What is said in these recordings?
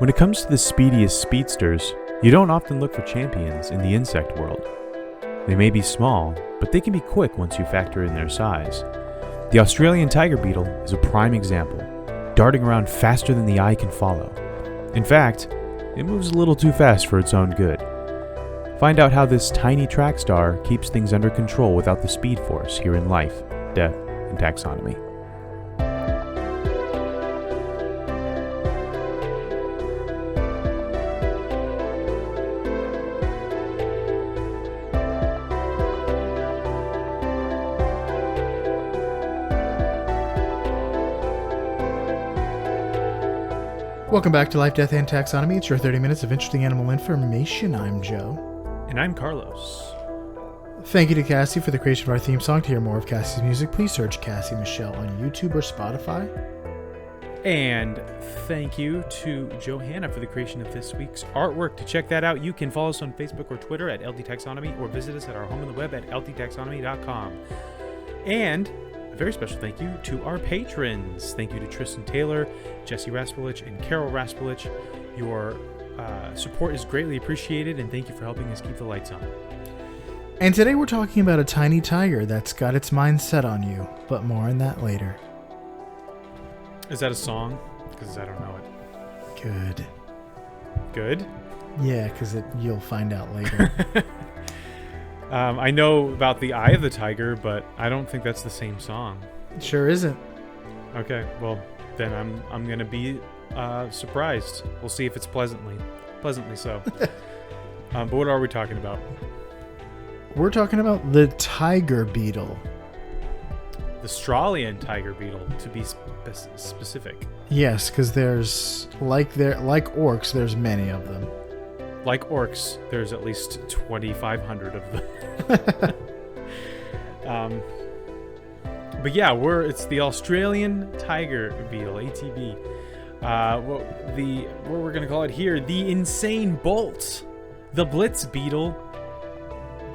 When it comes to the speediest speedsters, you don't often look for champions in the insect world. They may be small, but they can be quick once you factor in their size. The Australian tiger beetle is a prime example, darting around faster than the eye can follow. In fact, it moves a little too fast for its own good. Find out how this tiny track star keeps things under control without the speed force here in Life, Death, and Taxonomy. Welcome back to Life, Death, and Taxonomy. It's your 30 minutes of interesting animal information. I'm Joe. And I'm Carlos. Thank you to Cassie for the creation of our theme song. To hear more of Cassie's music, please search Cassie Michelle on YouTube or Spotify. And thank you to Johanna for the creation of this week's artwork. To check that out, you can follow us on Facebook or Twitter at LD Taxonomy or visit us at our home on the web at ldtaxonomy.com. And a very special thank you to our patrons. Thank you to Tristan Taylor, Jesse Raspolich, and Carol Raspolich. Your support is greatly appreciated, and thank you for helping us keep the lights on. And today we're talking about a tiny tiger that's got its mind set on you, but more on that later. Is that a song? Because I don't know it. Good. Good? Yeah, because you'll find out later. I know about the Eye of the Tiger, but I don't think that's the same song. It sure isn't. Okay, well, then I'm gonna be surprised. We'll see if it's pleasantly so. But what are we talking about? We're talking about the tiger beetle. The Australian tiger beetle, to be specific. Yes, because there's like orcs, there's many of them. Like orcs, there's at least 2,500 of them. But yeah, it's the Australian tiger beetle, ATB. What we're gonna call it here, the Insane Bolt, the Blitz beetle,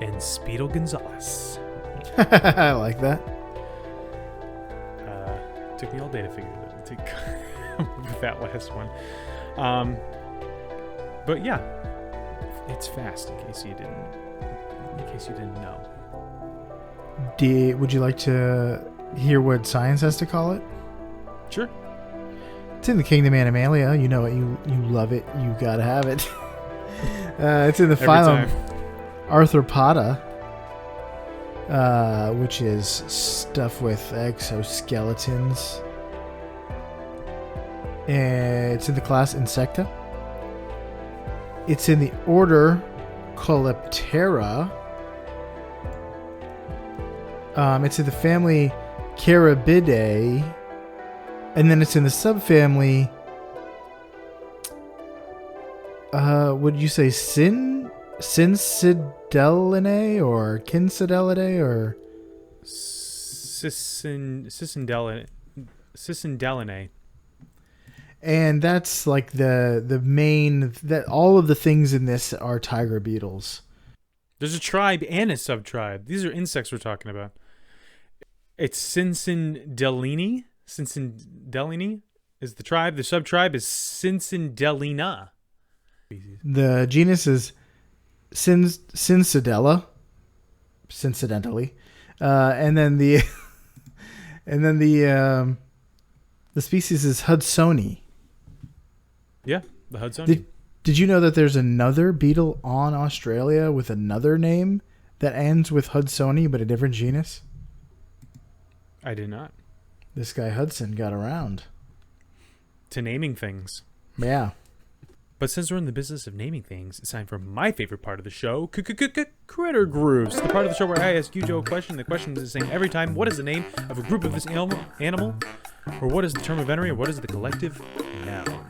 and Speedo Gonzalez. I like that. Took me all day to figure it out with that last one. But yeah, it's fast. In case you didn't know. Would you like to hear what science has to call it? Sure. It's in the kingdom Animalia. You know it. You love it. You gotta have it. It's in the phylum Arthropoda, which is stuff with exoskeletons. It's in the class Insecta. It's in the order Coleoptera. It's in the family Carabidae. And then it's in the subfamily, would you say Cincidelinae or Kincidelidae or Cicindelinae. And that's like the main, that all of the things in this are tiger beetles. There's a tribe and a subtribe. These are insects we're talking about. It's Cicindelinae. Cicindelinae is the tribe. The subtribe is Cincindelina. The genus is Cincidella, incidentally, and then the species is Hudsoni. Yeah, the Hudsoni. Did you know that there's another beetle on Australia with another name that ends with Hudsoni, but a different genus? I did not. This guy Hudson got around to naming things. Yeah. But since we're in the business of naming things, it's time for my favorite part of the show, Critter Groups. The part of the show where I ask you, Joe, a question. The question is the same every time. What is the name of a group of this animal? Or what is the term of entry? Or what is the collective noun?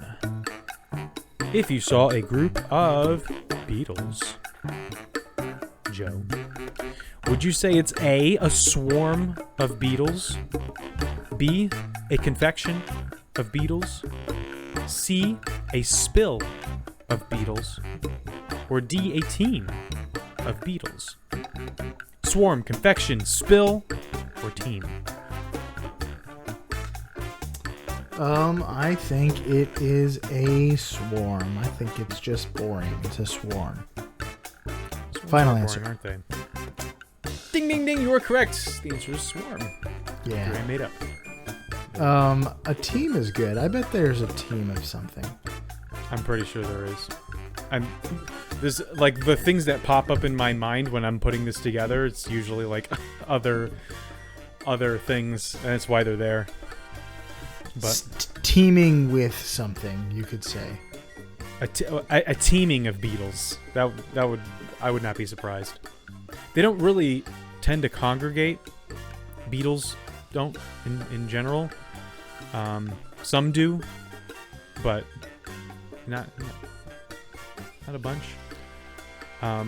If you saw a group of beetles, Joe, would you say it's A, a swarm of beetles, B, a confection of beetles, C, a spill of beetles, or D, a team of beetles? Swarm, confection, spill, or team? I think it is a swarm. I think it's just boring. It's a swarm. Final answer. Boring, aren't they? Ding, ding, ding. You are correct. The answer is swarm. Yeah. I made up. A team is good. I bet there's a team of something. I'm pretty sure there is. There's like the things that pop up in my mind when I'm putting this together. It's usually like other things, and that's why they're there. But teaming with something, you could say. A teaming of beetles. I would not be surprised. They don't really tend to congregate. Beetles don't in general. Some do, but not a bunch. I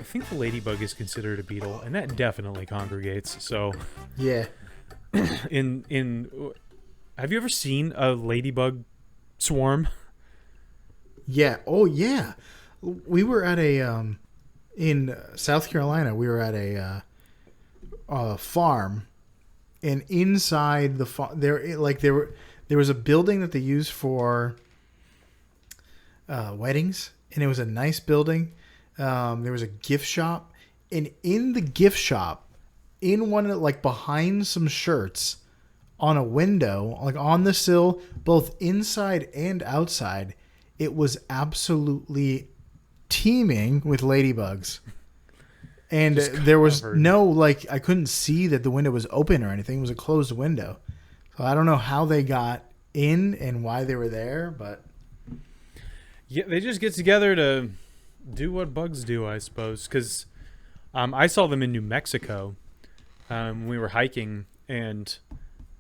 think the ladybug is considered a beetle, and that definitely congregates. So yeah. Have you ever seen a ladybug swarm? Yeah. Oh yeah. We were at a in South Carolina. We were at a farm, and inside the farm there was a building that they used for weddings, and it was a nice building. There was a gift shop, and in the gift shop, in one like behind some shirts, on a window, like on the sill, both inside and outside, it was absolutely teeming with ladybugs. And there was no, like, I couldn't see that the window was open or anything. It was a closed window. So I don't know how they got in and why they were there, but... Yeah, they just get together to do what bugs do, I suppose. Because I saw them in New Mexico when we were hiking, and...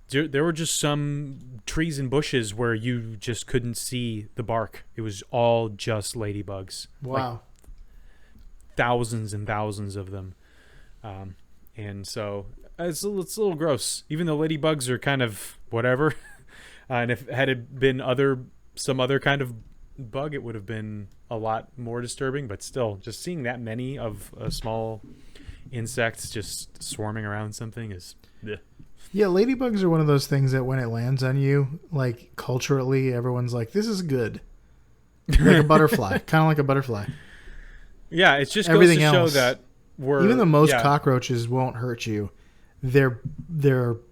there were just some trees and bushes where you just couldn't see the bark. It was all just ladybugs. Wow. Like thousands and thousands of them. And so it's a little gross. Even though ladybugs are kind of whatever. And if had it been some other kind of bug, it would have been a lot more disturbing. But still, just seeing that many of small insects just swarming around something is... Bleh. Yeah, ladybugs are one of those things that when it lands on you, like culturally, everyone's like, this is good. Like a butterfly. Kind of like a butterfly. Yeah, it just Everything goes to else, show that even the most cockroaches won't hurt you. Their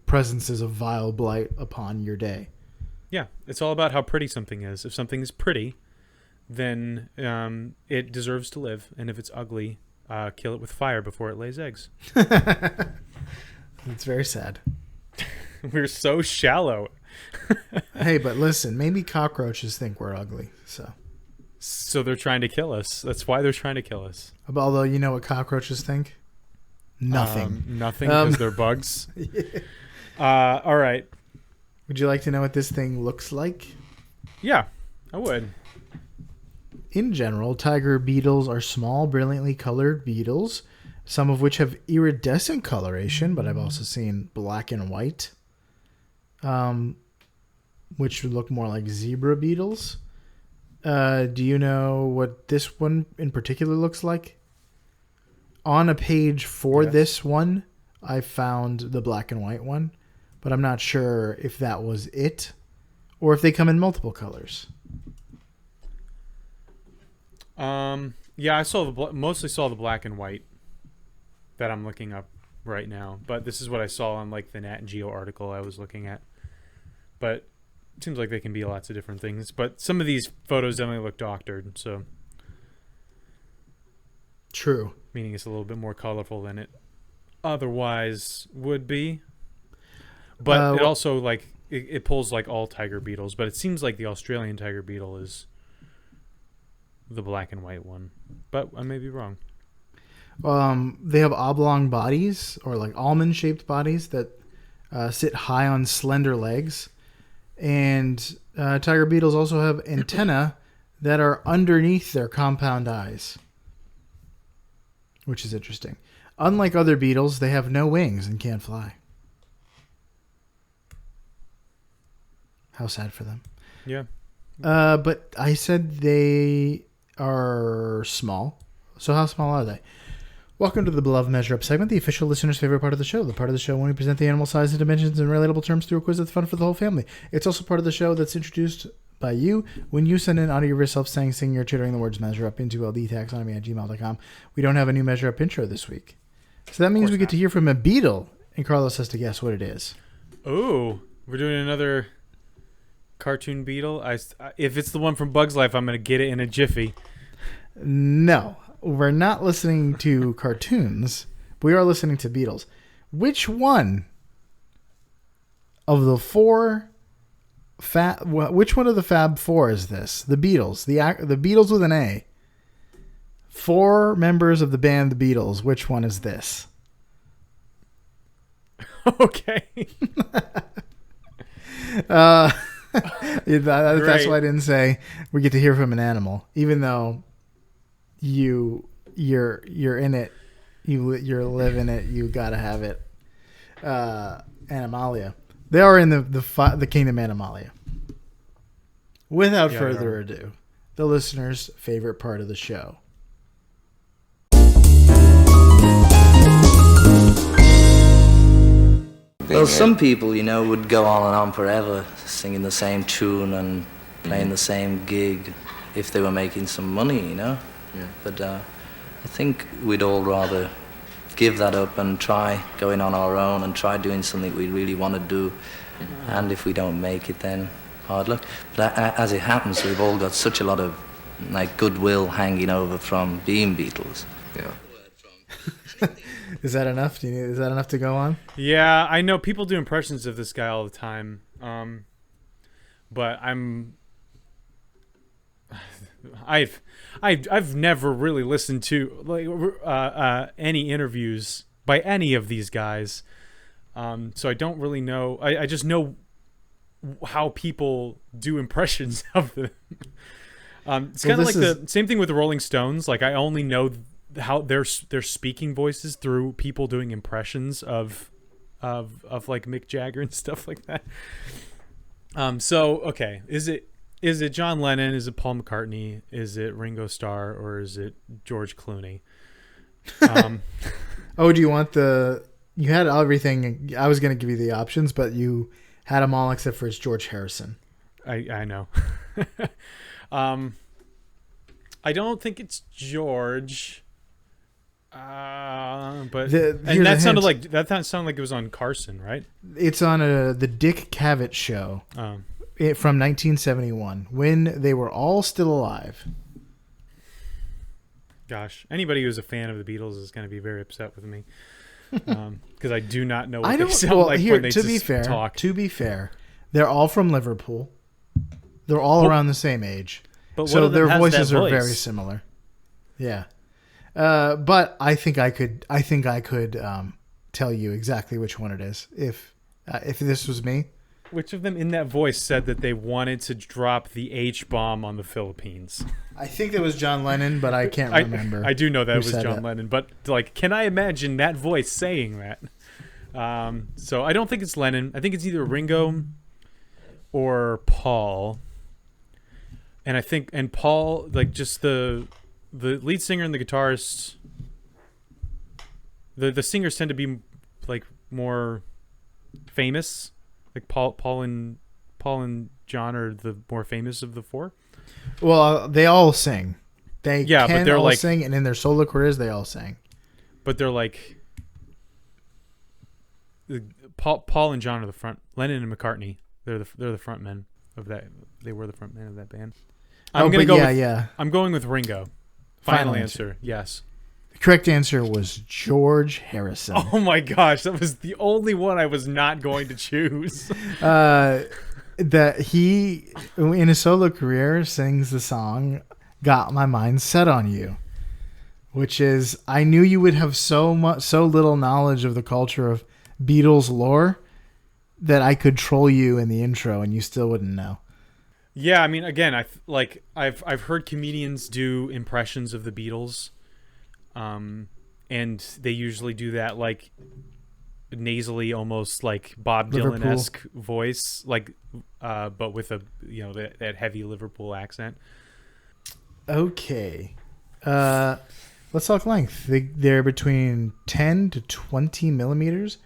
presence is a vile blight upon your day. Yeah, it's all about how pretty something is. If something is pretty, then it deserves to live. And if it's ugly, kill it with fire before it lays eggs. It's very sad. We're so shallow. Hey, but listen, maybe cockroaches think we're ugly, so they're trying to kill us. That's why they're trying to kill us. Although, you know what cockroaches think? Nothing. Nothing, because they're bugs. Yeah. All right. Would you like to know what this thing looks like? Yeah, I would. In general, tiger beetles are small, brilliantly colored beetles, some of which have iridescent coloration, but I've also seen black and white, which would look more like zebra beetles. Do you know what this one in particular looks like? On a page for this one, I found the black and white one, but I'm not sure if that was it or if they come in multiple colors. Yeah, I mostly saw the black and white that I'm looking up right now, but this is what I saw on like the Nat Geo article I was looking at. But it seems like they can be lots of different things, but some of these photos definitely look doctored, so true, meaning it's a little bit more colorful than it otherwise would be. But it also like it pulls like all tiger beetles, but it seems like the Australian tiger beetle is the black and white one, but I may be wrong. They have oblong bodies, or like almond-shaped bodies that sit high on slender legs. And tiger beetles also have antennae that are underneath their compound eyes, which is interesting. Unlike other beetles, they have no wings and can't fly. How sad for them. Yeah. But I said they are small. So how small are they? Welcome to the Beloved Measure Up segment, the official listener's favorite part of the show. The part of the show when we present the animal size and dimensions in relatable terms through a quiz that's fun for the whole family. It's also part of the show that's introduced by you when you send in audio of yourself saying, singing, or chittering the words measure up into ldtaxonomy@gmail.com. We don't have a new measure up intro this week. So that means we get to hear from a beetle, and Carlos has to guess what it is. Oh, we're doing another cartoon beetle? If it's the one from Bug's Life, I'm going to get it in a jiffy. No, we're not listening to cartoons. We are listening to beetles. Which one of the which one of the Fab Four is this? The Beatles. The Beatles with an A. 4 members of the band The Beatles. Which one is this? Okay. That's why I didn't say we get to hear from an animal, even though you're in it, you're living it, you gotta have it. Animalia. They are in the Kingdom Animalia. Without further ado, the listener's favorite part of the show. Well, some people, would go on and on forever singing the same tune and playing the same gig if they were making some money, Yeah. But I think we'd all rather give that up and try going on our own and try doing something we really want to do. And if we don't make it, then hard luck. But as it happens, we've all got such a lot of goodwill hanging over from being Beatles. Yeah. Is that enough? Is that enough to go on? Yeah, I know people do impressions of this guy all the time. But I've never really listened to any interviews by any of these guys. So I don't really know. I just know how people do impressions of them. It's kind of like the same thing with the Rolling Stones. Like I only know how their speaking voices through people doing impressions of like Mick Jagger and stuff like that. So okay, is it John Lennon? Is it Paul McCartney? Is it Ringo Starr? Or is it George Clooney? Oh, do you want you had everything. I was going to give you the options, but you had them all except for it's George Harrison. I know. I don't think it's George. But that sounded like it was on Carson, right? It's on the Dick Cavett show from 1971 when they were all still alive. Gosh, anybody who's a fan of the Beatles is going to be very upset with me because I do not know what they sound like when they talk. To be fair, they're all from Liverpool. They're all around the same age, so their voices are very similar. Yeah. But I think I could tell you exactly which one it is if this was me. Which of them in that voice said that they wanted to drop the H-bomb on the Philippines? I think it was John Lennon, but I can't remember. I do know that it was John Lennon, but can I imagine that voice saying that? So I don't think it's Lennon. I think it's either Ringo or Paul. And Paul, just the lead singer and the guitarist, the singers tend to be more famous. Like Paul and John are the more famous of the 4. Well, they all sing. But they're all sing, and in their solo careers, they all sang. But they're Paul and John are the front. Lennon and McCartney, they're the front men of that. They were the front men of that band. I'm going with Ringo. Final answer. Yes. The correct answer was George Harrison. Oh my gosh, that was the only one I was not going to choose. That he, in his solo career, sings the song "Got My Mind Set on You," which is, I knew you would have so little knowledge of the culture of Beatles lore that I could troll you in the intro and you still wouldn't know. Yeah, I mean, again, I've heard comedians do impressions of the Beatles, and they usually do that nasally, almost like Bob Dylan-esque voice, but with that heavy Liverpool accent. Okay, Let's talk length. They're between 10 to 20 millimeters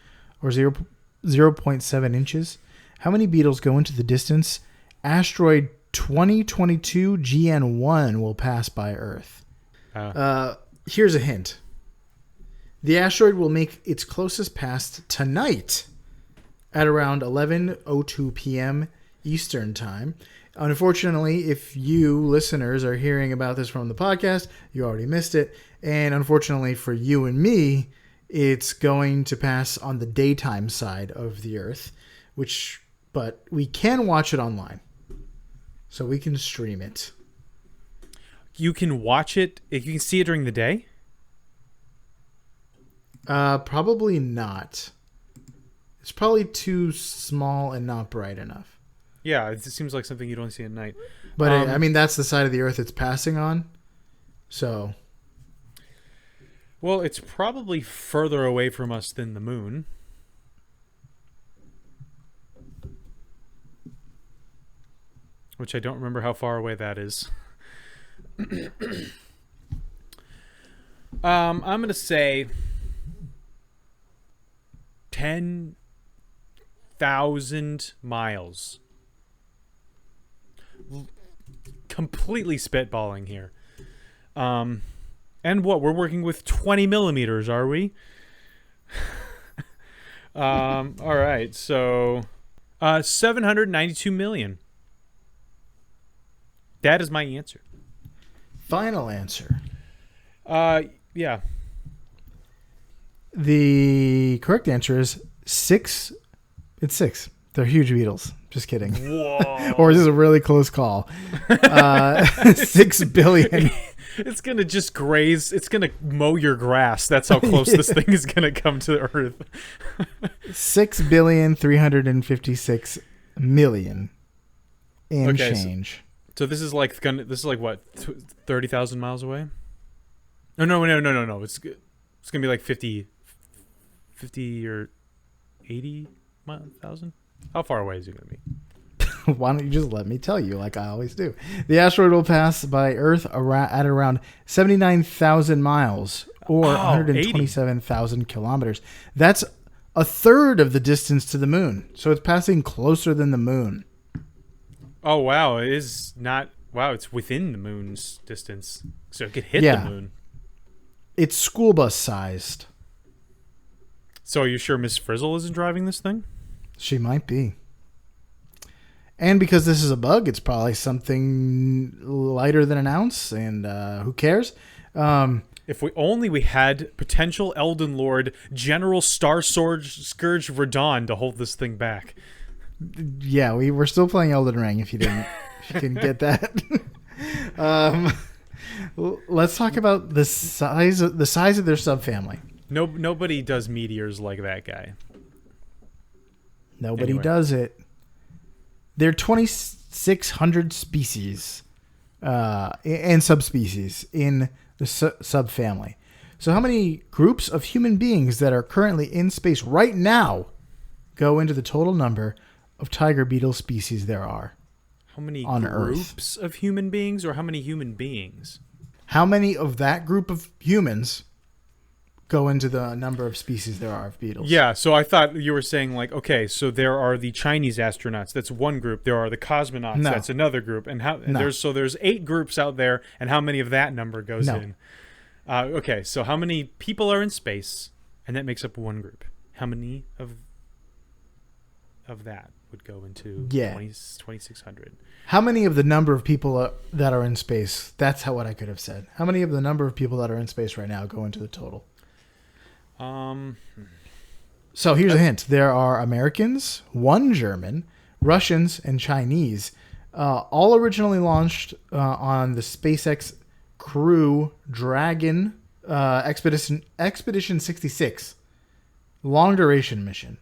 or 0.7 inches. How many beetles go into the distance? Asteroid 2022 GN1 will pass by Earth. Here's a hint. The asteroid will make its closest pass tonight at around 11:02 p.m. Eastern Time. Unfortunately, if you listeners are hearing about this from the podcast, you already missed it. And unfortunately for you and me, it's going to pass on the daytime side of the Earth, but we can watch it online. So we can stream it. You can watch it. You can see it during the day? Probably not. It's probably too small and not bright enough. Yeah, it seems like something you'd only see at night. But I mean, that's the side of the Earth it's passing on. So. Well, it's probably further away from us than the moon. Which I don't remember how far away that is. I'm going to say 10,000 miles. Completely spitballing here. And what? We're working with 20 millimeters, are we? All right. So 792 million. That is my answer. Final answer. Yeah. The correct answer is 6. It's 6. They're huge beetles. Just kidding. Whoa. Or is this a really close call? 6 billion. It's going to just graze. It's going to mow your grass. That's how close this thing is going to come to the Earth. 6,356,000,000 and change. So this is like what, 30,000 miles away? Oh, no. It's going to be like 50 or 80,000. How far away is it going to be? Why don't you just let me tell you like I always do? The asteroid will pass by Earth at around 79,000 miles or 127,000 kilometers. That's a third of the distance to the moon. So it's passing closer than the moon. Oh, wow. It is not. Wow, it's within the moon's distance. So it could hit the moon. It's school bus sized. So are you sure Miss Frizzle isn't driving this thing? She might be. And because this is a bug, it's probably something lighter than an ounce. And who cares? If we had potential Elden Lord General Scourge Verdon to hold this thing back. Yeah, we were still playing Elden Ring. If you didn't get that, let's talk about the size of their subfamily. Nobody does meteors like that guy. Nobody does it. There are 2,600 species and subspecies in the subfamily. So how many groups of human beings that are currently in space right now go into the total number of tiger beetle species there are? How many on groups Earth? Of human beings, or how many human beings? How many of that group of humans go into the number of species there are of beetles? Yeah, so I thought you were saying like, okay, so there are the Chinese astronauts. That's one group. There are the cosmonauts. No. That's another group. And there's 8 groups out there, and how many of that number goes in? Okay, so how many people are in space, and that makes up one group? How many of that would go into 2,600? How many of the number of people that are in space? That's what I could have said. How many of the number of people that are in space right now go into the total? So here's a hint. There are Americans, 1 German, Russians, and Chinese, all originally launched on the SpaceX Crew Dragon Expedition 66 long duration mission.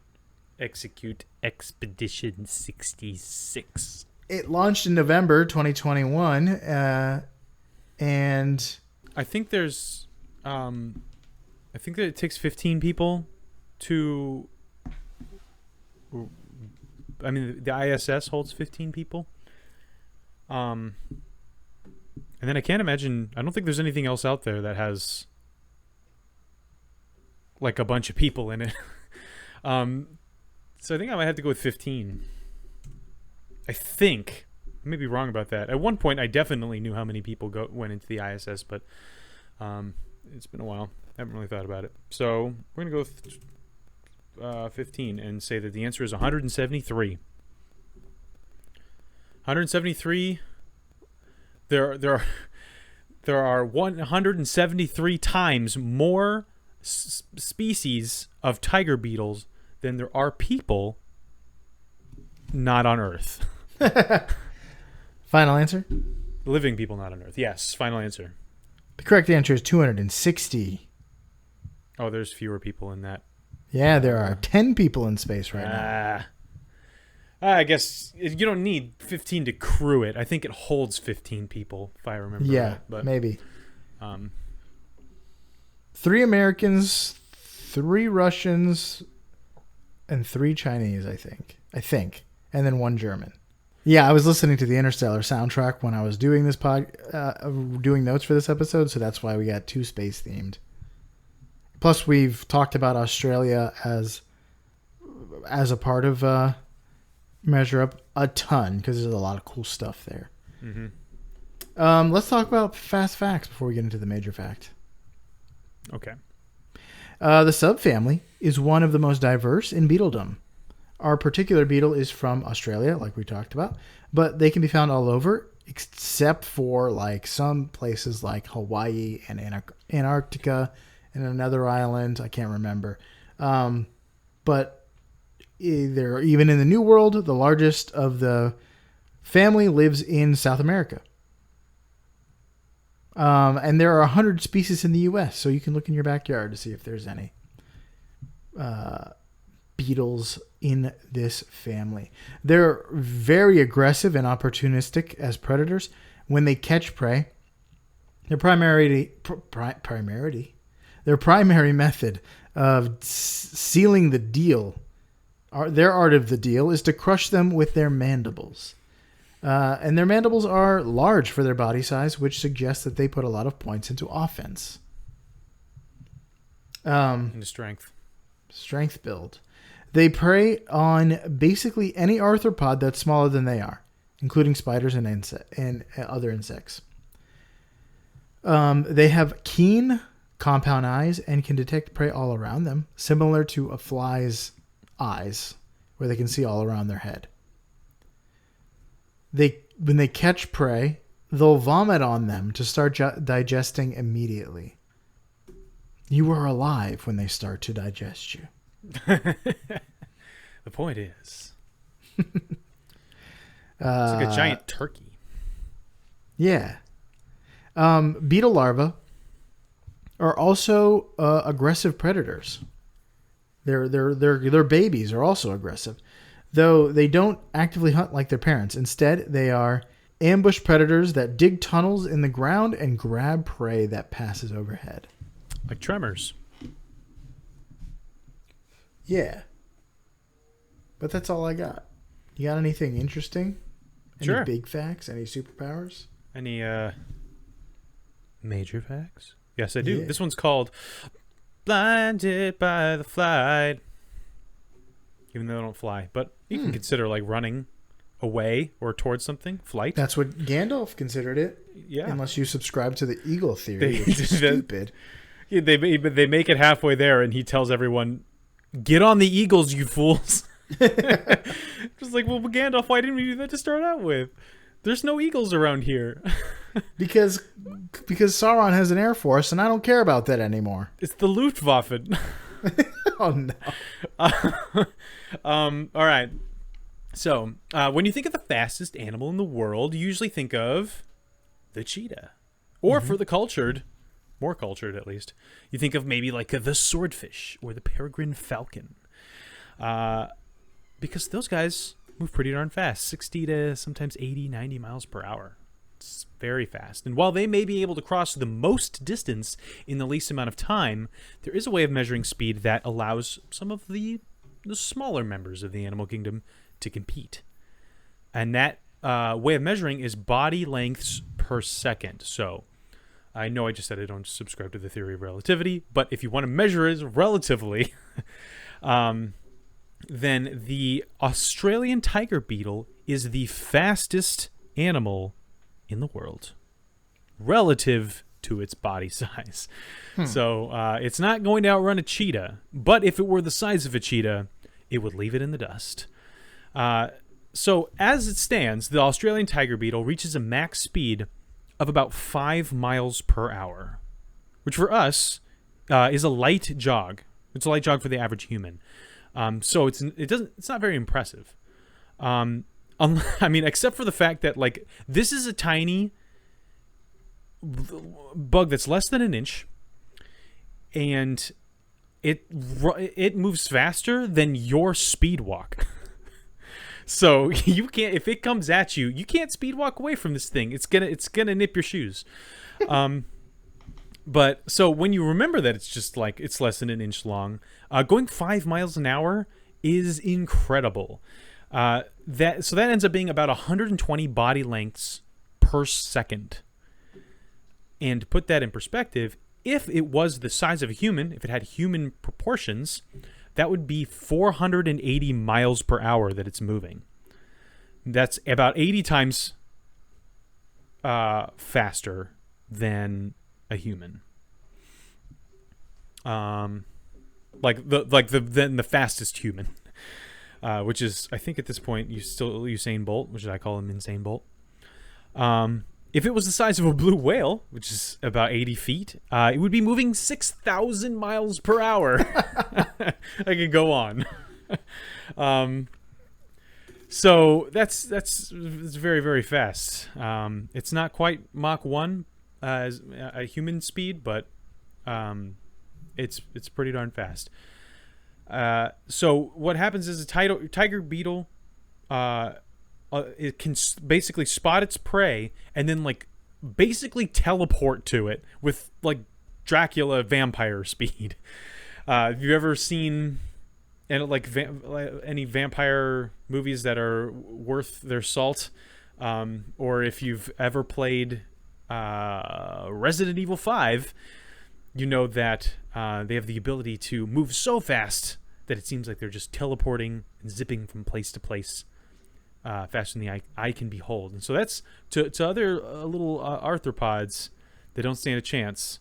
Execute Expedition 66. It launched in November 2021, and I think there's I think that it takes 15 people to. I mean, the ISS holds 15 people. And then I can't imagine. I don't think there's anything else out there that has like a bunch of people in it. So I think I might have to go with 15. I think. I may be wrong about that. At one point, I definitely knew how many people went into the ISS, but it's been a while. I haven't really thought about it. So we're going to go 15 and say that the answer is 173. 173. There are 173 times more species of tiger beetles than there are people not on Earth. Final answer? Living people not on Earth. Yes, final answer. The correct answer is 260. Oh, there's fewer people in that. Yeah, there are 10 people in space right now. I guess you don't need 15 to crew it. I think it holds 15 people, if I remember right. But, maybe. 3 Americans, 3 Russians, and 3 Chinese, I think. And then 1 German. Yeah, I was listening to the Interstellar soundtrack when I was doing this doing notes for this episode, so that's why we got 2 space themed. Plus, we've talked about Australia as a part of Measure Up a ton, because there's a lot of cool stuff there. Mm-hmm. Let's talk about fast facts before we get into the major fact. Okay. The subfamily is one of the most diverse in beetledom. Our particular beetle is from Australia, like we talked about, but they can be found all over, except for like some places like Hawaii and Antarctica and another island. I can't remember. But they're even in the New World. The largest of the family lives in South America. And there are 100 species in the U.S., so you can look in your backyard to see if there's any beetles in this family. They're very aggressive and opportunistic as predators. When they catch prey, their primary method of sealing the deal, their art of the deal, is to crush them with their mandibles. And their mandibles are large for their body size, which suggests that they put a lot of points into offense. Into strength. Strength build. They prey on basically any arthropod that's smaller than they are, including spiders and other insects. They have keen compound eyes and can detect prey all around them, similar to a fly's eyes, where they can see all around their head. When they catch prey, they'll vomit on them to start digesting immediately. You are alive when they start to digest you. The point is, it's like a giant turkey. Yeah. Beetle larvae are also aggressive predators. Their babies are also aggressive, though they don't actively hunt like their parents. Instead, they are ambush predators that dig tunnels in the ground and grab prey that passes overhead. Like tremors. Yeah. But that's all I got. You got anything interesting? Sure. Any big facts? Any superpowers? Any major facts? Yes, I do. Yeah. This one's called Blinded by the Flight. Even though they don't fly. But you can consider like running away or towards something. Flight. That's what Gandalf considered it. Yeah. Unless you subscribe to the eagle theory, which is stupid. Yeah, they make it halfway there and he tells everyone, get on the eagles, you fools. Just like, well, Gandalf, why didn't we do that to start out with? There's no eagles around here. because Sauron has an air force, and I don't care about that anymore. It's the Luftwaffe. Oh, no. All right. So, when you think of the fastest animal in the world, you usually think of the cheetah. Or for the cultured, more cultured at least, you think of maybe like the swordfish or the peregrine falcon. Because those guys move pretty darn fast, 60 to sometimes 80, 90 miles per hour. It's very fast. And while they may be able to cross the most distance in the least amount of time, there is a way of measuring speed that allows some of the smaller members of the animal kingdom to compete. And that way of measuring is body lengths per second. So I know I just said I don't subscribe to the theory of relativity, but if you want to measure it relatively, then the Australian tiger beetle is the fastest animal in the world relative to its body size. So it's not going to outrun a cheetah, but if it were the size of a cheetah, it would leave it in the dust. So as it stands, the Australian tiger beetle reaches a max speed of about 5 miles per hour, which for us is a light jog. It's a light jog for the average human. So it's not very impressive. I mean, except for the fact that like this is a tiny bug that's less than an inch, and it moves faster than your speed walk. So you can't, if it comes at you, you can't speed walk away from this thing. It's gonna nip your shoes. But so when you remember that it's just like it's less than an inch long, going 5 miles an hour is incredible. That ends up being about 120 body lengths per second. And to put that in perspective, if it was the size of a human, if it had human proportions, that would be 480 miles per hour that it's moving. That's about 80 times faster than a human. Than the fastest human, which is, I think at this point, Usain Bolt, which I call him Insane Bolt. If it was the size of a blue whale, which is about 80 feet, it would be moving 6,000 miles per hour. I could go on. So it's very, very fast. It's not quite Mach 1 as a human speed, but it's pretty darn fast. So what happens is a tiger beetle it can basically spot its prey and then like basically teleport to it with like Dracula vampire speed. Have you ever seen any vampire movies that are worth their salt? Or if you've ever played Resident Evil 5, you know that they have the ability to move so fast that it seems like they're just teleporting and zipping from place to place. Faster than the eye can behold. And so that's to other little arthropods that don't stand a chance,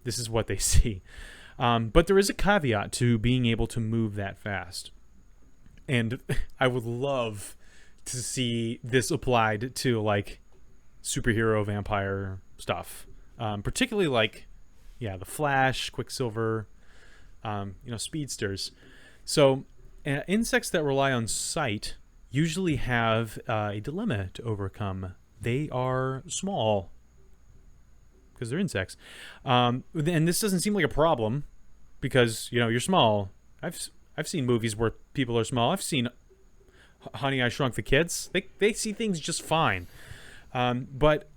this is what they see. But there is a caveat to being able to move that fast. And I would love to see this applied to like superhero vampire stuff. Particularly like, the Flash, Quicksilver, speedsters. So insects that rely on sight usually have a dilemma to overcome. They are small because they're insects, and this doesn't seem like a problem because you're small. I've seen movies where people are small. I've seen Honey, I Shrunk the Kids. They see things just fine, but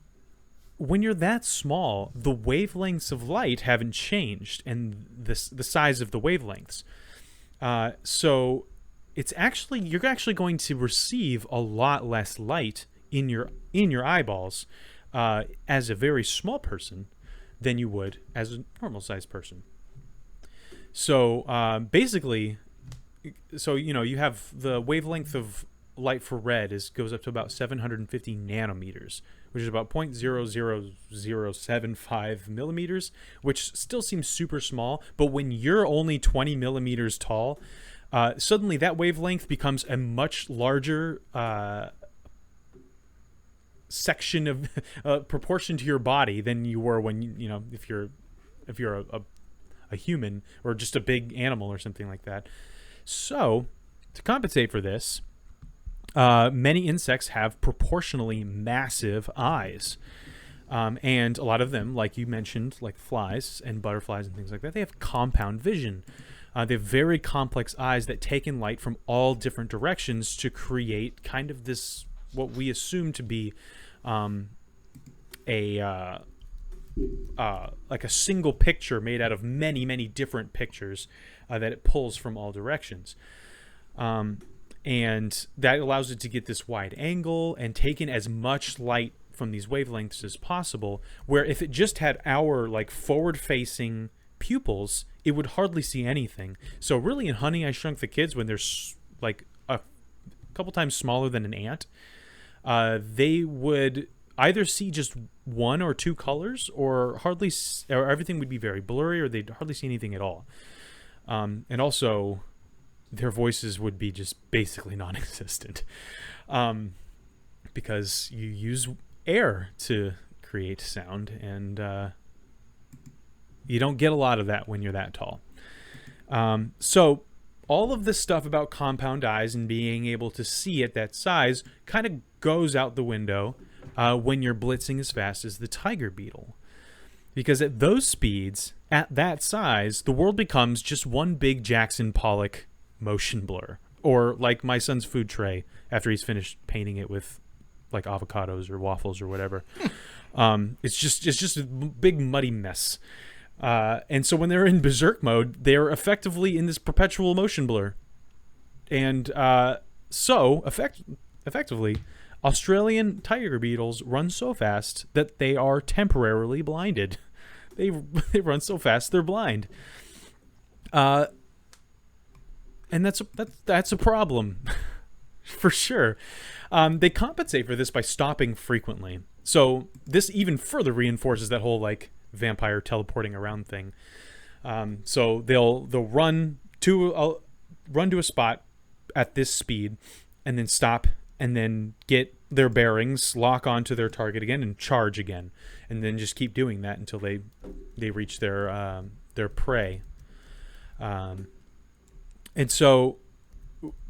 when you're that small, the wavelengths of light haven't changed, and the size of the wavelengths. So you're actually going to receive a lot less light in your eyeballs as a very small person than you would as a normal sized person. So basically, you have the wavelength of light for red goes up to about 750 nanometers, which is about 0.00075 millimeters, which still seems super small. But when you're only 20 millimeters tall, suddenly that wavelength becomes a much larger section of proportion to your body than you were when if you're a human or just a big animal or something like that. So to compensate for this, many insects have proportionally massive eyes. And a lot of them, like you mentioned, like flies and butterflies and things like that, they have compound vision. They have very complex eyes that take in light from all different directions to create kind of this, what we assume to be like a single picture made out of many, many different pictures that it pulls from all directions. And that allows it to get this wide angle and take in as much light from these wavelengths as possible, where if it just had our like forward-facing pupils, it would hardly see anything. So really in Honey, I Shrunk the Kids, when they're like a couple times smaller than an ant, they would either see just one or two colors, or or everything would be very blurry, or they'd hardly see anything at all. And also, their voices would be just basically non-existent, because you use air to create sound, and you don't get a lot of that when you're that tall. So all of this stuff about compound eyes and being able to see at that size kind of goes out the window when you're blitzing as fast as the tiger beetle. Because at those speeds, at that size, the world becomes just one big Jackson Pollock motion blur. Or like my son's food tray after he's finished painting it with like avocados or waffles or whatever. It's just a big muddy mess. And so when they're in berserk mode, they're effectively in this perpetual motion blur. And so effectively, Australian tiger beetles run so fast that they are temporarily blinded. They run so fast they're blind. And that's a problem. For sure. They compensate for this by stopping frequently. So this even further reinforces that whole like vampire teleporting around thing. So they'll run to a spot at this speed, and then stop, and then get their bearings, lock onto their target again, and charge again, and then just keep doing that until they reach their prey. And so,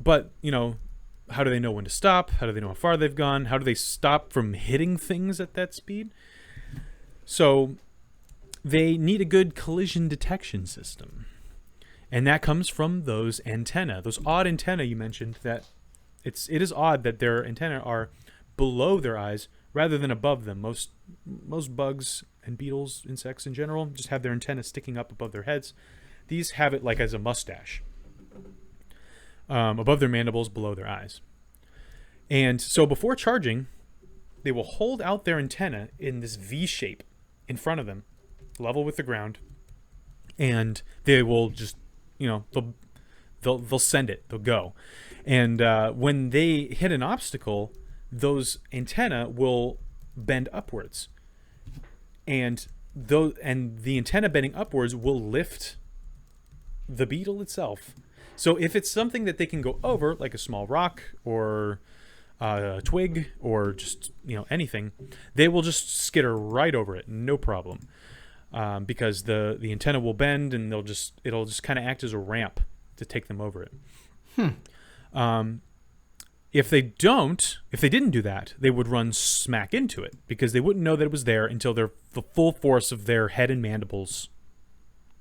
but you know, how do they know when to stop? How do they know how far they've gone? How do they stop from hitting things at that speed? So they need a good collision detection system. And that comes from those antennae, those odd antennae you mentioned. That it is odd that their antennae are below their eyes rather than above them. Most bugs and beetles, insects in general, just have their antennae sticking up above their heads. These have it like as a mustache. Above their mandibles, below their eyes. And so before charging, they will hold out their antenna in this V shape in front of them, level with the ground, and they will just, they'll send it, they'll go. And when they hit an obstacle, those antennae will bend upwards. And the antenna bending upwards will lift the beetle itself. So if it's something that they can go over, like a small rock or a twig or just anything, they will just skitter right over it, no problem, because the antenna will bend, and it'll just kind of act as a ramp to take them over it. If they didn't do that, they would run smack into it, because they wouldn't know that it was there until the full force of their head and mandibles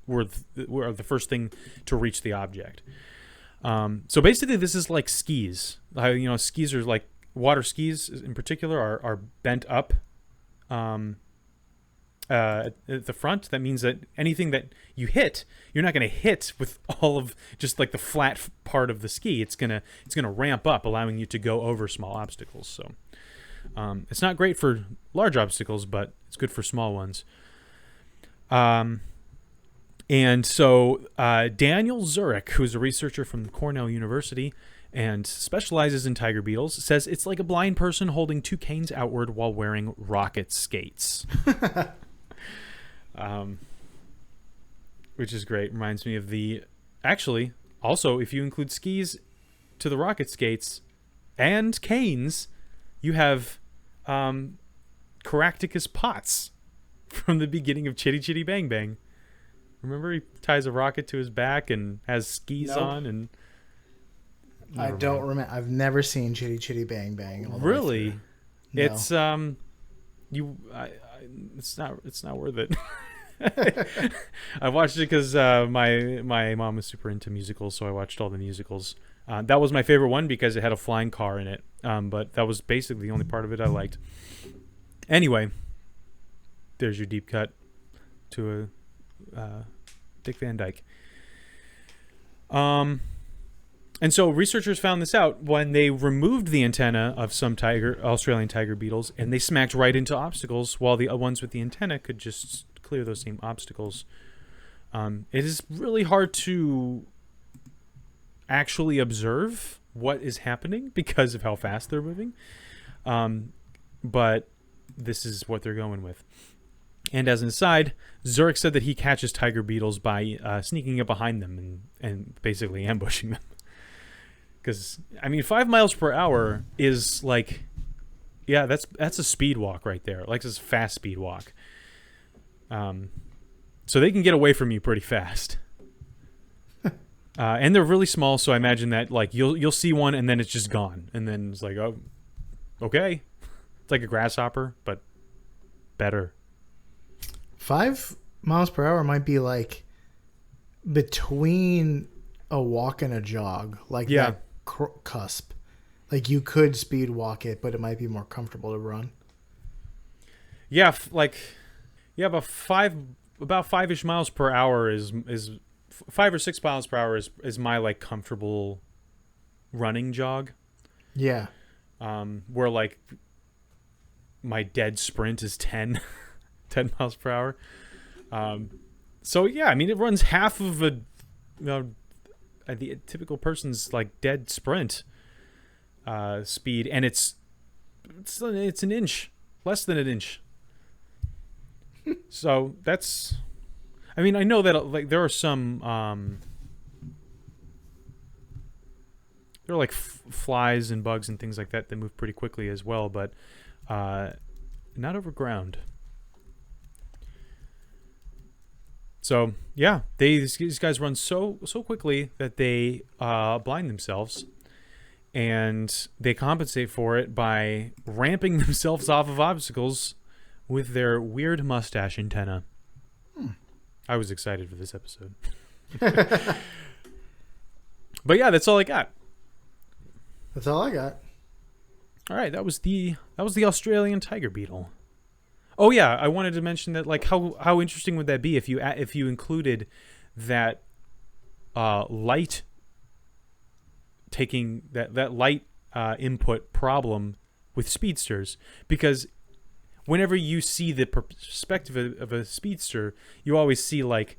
were the first thing to reach the object. So basically, this is like skis. Skis are like water skis in particular are bent up at the front. That means that anything that you hit, you're not going to hit with all of just like the flat part of the ski. It's gonna ramp up, allowing you to go over small obstacles. So it's not great for large obstacles, but it's good for small ones. And so Daniel Zurich, who's a researcher from Cornell University and specializes in tiger beetles, says it's like a blind person holding two canes outward while wearing rocket skates. Which is great. Reminds me of actually, also, if you include skis to the rocket skates and canes, you have Caractacus Potts from the beginning of Chitty Chitty Bang Bang. Remember, he ties a rocket to his back and has skis on, and I don't remember. I've never seen Chitty Chitty Bang Bang. Really? No. It's it's not worth it. I watched it because my mom was super into musicals, so I watched all the musicals. That was my favorite one because it had a flying car in it. But that was basically the only part of it I liked. Anyway, there's your deep cut to Dick Van Dyke. And so researchers found this out when they removed the antenna of some Australian tiger beetles, and they smacked right into obstacles, while the ones with the antenna could just clear those same obstacles. It is really hard to actually observe what is happening because of how fast they're moving. But this is what they're going with. And as an aside, Zurich said that he catches tiger beetles by sneaking up behind them and basically ambushing them. Because, I mean, 5 miles per hour is like, yeah, that's a speed walk right there. Like, it's a fast speed walk. So they can get away from you pretty fast. And they're really small, so I imagine that, like, you'll see one and then it's just gone. And then it's like, oh, okay. It's like a grasshopper, but better. 5 miles per hour might be like between a walk and a jog, like that cusp. Like you could speed walk it, but it might be more comfortable to run. Yeah, about 5-ish miles per hour is 5 or 6 miles per hour is my like comfortable running jog. Yeah. Where like my dead sprint is 10 miles per hour. So yeah, I mean it runs half of the typical person's like dead sprint speed, and it's an inch, less than an inch. So that's, I mean, I know that like there are some there are like flies and bugs and things like that that move pretty quickly as well, but not over ground. So yeah, these guys run so quickly that they blind themselves, and they compensate for it by ramping themselves off of obstacles with their weird mustache antenna. I was excited for this episode. But yeah, that's all I got. That's all I got. All right, that was the Australian tiger beetle. Oh yeah, I wanted to mention that, like, how interesting would that be if you included that light taking that light input problem with speedsters, because whenever you see the perspective of a speedster, you always see like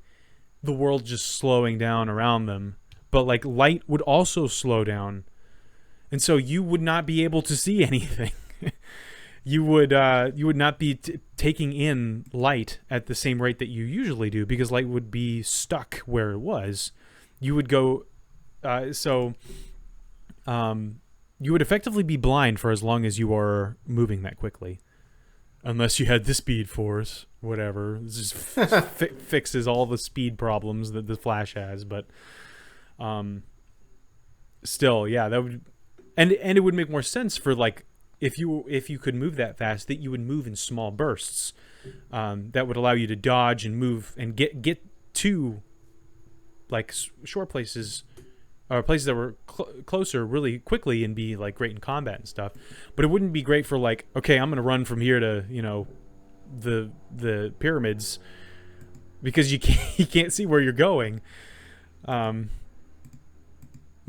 the world just slowing down around them, but like light would also slow down, and so you would not be able to see anything. You would not be taking in light at the same rate that you usually do, because light would be stuck where it was. You would go, you would effectively be blind for as long as you are moving that quickly, unless you had the Speed Force, whatever. This just fixes all the speed problems that the Flash has, but still, yeah, that would, and it would make more sense for like. If you could move that fast, that you would move in small bursts, that would allow you to dodge and move and get to like short places or places that were closer really quickly and be like great in combat and stuff. But it wouldn't be great for like, okay, I'm gonna run from here to the pyramids, because you can't see where you're going.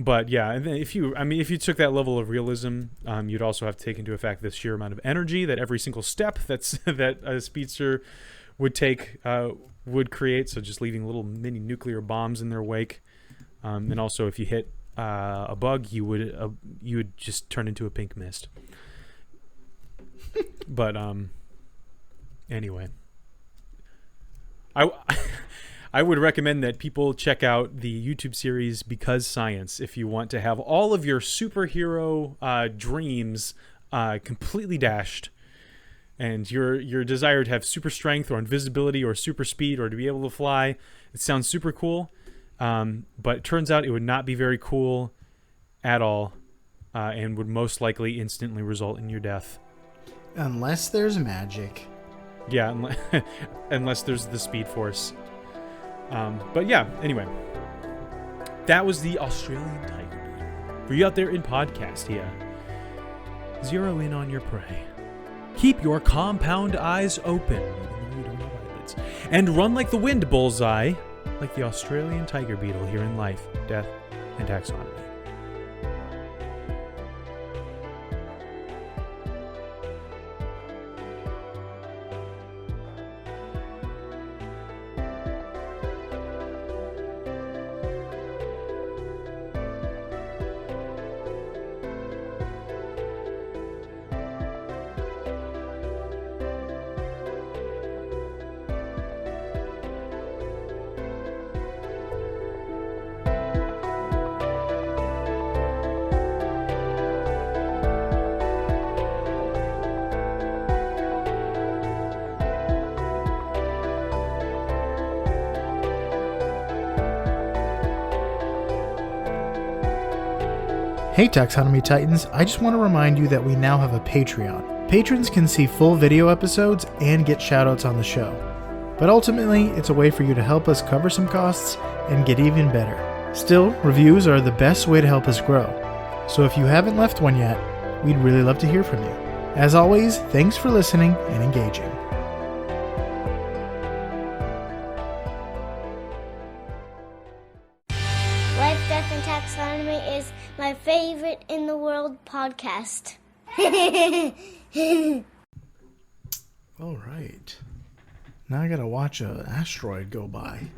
But yeah, and then if you took that level of realism, you'd also have to take into effect the sheer amount of energy that every single step that a speedster would take would create. So just leaving little mini nuclear bombs in their wake, and also if you hit a bug, you would just turn into a pink mist. But anyway, I would recommend that people check out the YouTube series Because Science if you want to have all of your superhero dreams completely dashed, and your desire to have super strength or invisibility or super speed or to be able to fly. It sounds super cool, but it turns out it would not be very cool at all, and would most likely instantly result in your death. Unless there's magic. Yeah, unless there's the Speed Force. But yeah, anyway, that was the Australian tiger beetle. For you out there in podcast here, zero in on your prey. Keep your compound eyes open, and run like the wind, bullseye, like the Australian tiger beetle here in life, death, and taxonomy. Hey Taxonomy Titans, I just want to remind you that we now have a Patreon. Patrons can see full video episodes and get shoutouts on the show. But ultimately, it's a way for you to help us cover some costs and get even better. Still, reviews are the best way to help us grow. So if you haven't left one yet, we'd really love to hear from you. As always, thanks for listening and engaging. Life, Death, and Taxonomy is my favorite in the world podcast. All right. Now I gotta watch an asteroid go by.